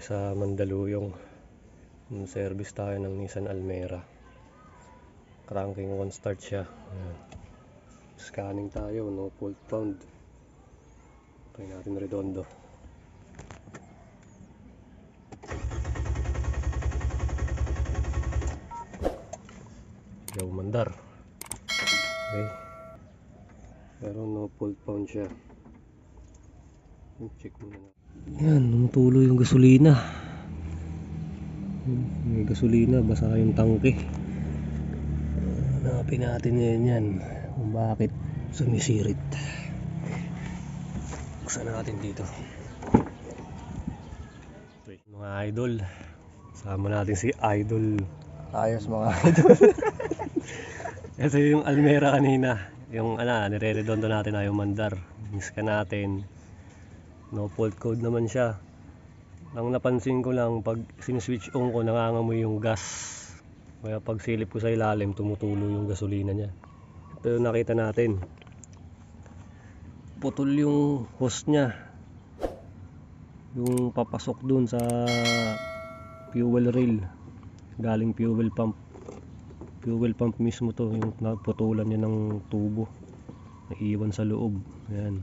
tayo sa Mandaluyong. Service tayo ng Nissan Almera. Cranking 1 start siya. Ayan. Scanning tayo, no fault found. Try natin redondo. Yaw mandar. Okay. Pero no fault found siya. Check muna natin. Yan, tumutulo yung gasolina. May gasolina, basa yung tangke. Hanapin natin ngayon yan kung bakit sumisirit. Buksan natin dito. Mga idol, sama natin si Idol. Ayos mga idol. Ito yung Almera kanina. Yung nire-redondo natin na yung mandar. Miska natin. No fault code naman siya. Ang napansin ko lang, pag siniswitch on ko, nangangamoy yung gas. Kaya pag silip ko sa ilalim, tumutulo yung gasolina niya. Ito yung nakita natin. Putol yung hose niya. Yung papasok dun sa fuel rail. Galing fuel pump. Fuel pump mismo to. Yung naputulan niya ng tubo. Naiwan sa loob. Ayan.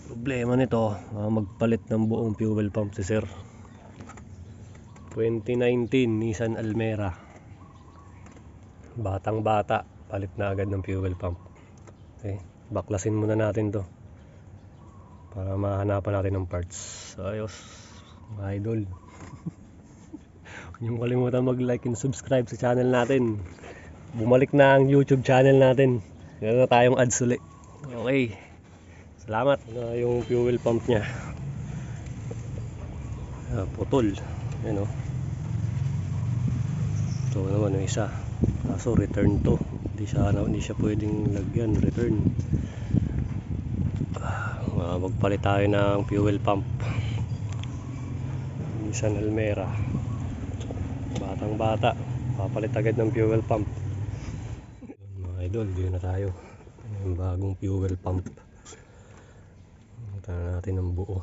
Problema nito, magpalit ng buong fuel pump si sir. 2019 Nissan Almera. Batang bata, palit na agad ng fuel pump. Okay, baklasin muna natin to para mahanapan natin ng parts. Ayos, mga idol. Huwag niyong kalimutan mag-like and subscribe sa channel natin. Bumalik na ang YouTube channel natin. Meron na tayong ads ulit. Okay, salamat. Na yung fuel pump niya. Putol. Ayan o. Ito naman yung isa. Kaso return to. Hindi siya pwedeng lagyan. Return. Magpalit tayo ng fuel pump. Nissan Almera. Batang bata. Papalit agad ng fuel pump. Mga idol, dito na tayo. Yung bagong fuel pump. Punta natin ang buo.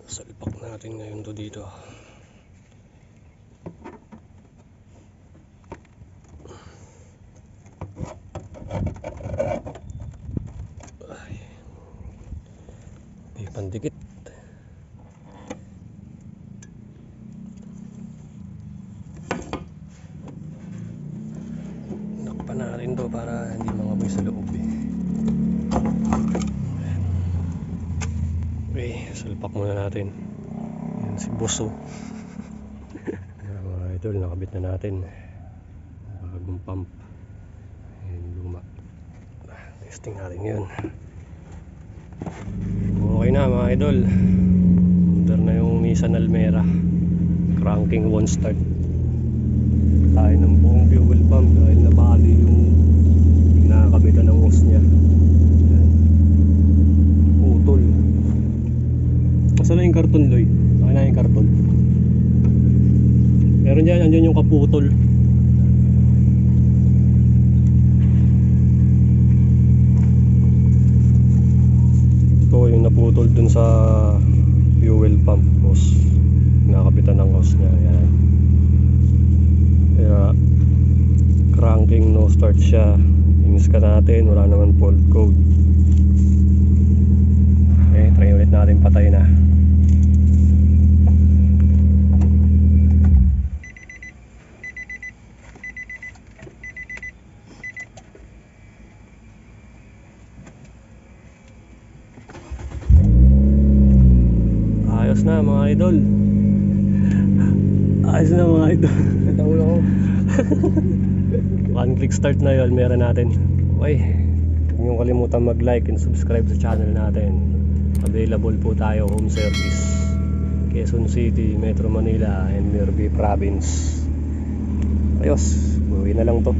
Salpak natin ngayon to dito. Ay. May pandikit. Nakpan natin to para hindi mangamoy sa loob eh. Okay, salpak muna natin. Yan si Boso. Mga idol, nakabit na natin. Bagong pump. Ayan, luma. Testing natin yun. Okay na mga idol. Under na yung Nissan Almera. Cranking 1 start. Tayo ng buong fuel pump dahil nabali yung nakakabitan ng hose niya. Putol. Saan na yung karton, Loy? Saan na yung karton? Meron dyan, andyan yung kaputol. Ito yung naputol dun sa fuel pump hose. Nakabitan ng hose niya. Ayan. Kaya cranking no start siya. Inis ka natin, wala naman fault code. Okay, try ulit natin, patay na. Ayos na mga idol. Ayos na mga idol. Nataulo ko. One click start na yun, meron natin. Okay, huwag niyong kalimutan mag-like and subscribe sa channel natin. Available po tayo home service Quezon City, Metro Manila and Mirbi Province. Ayos, uwi na lang to.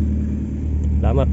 Salamat.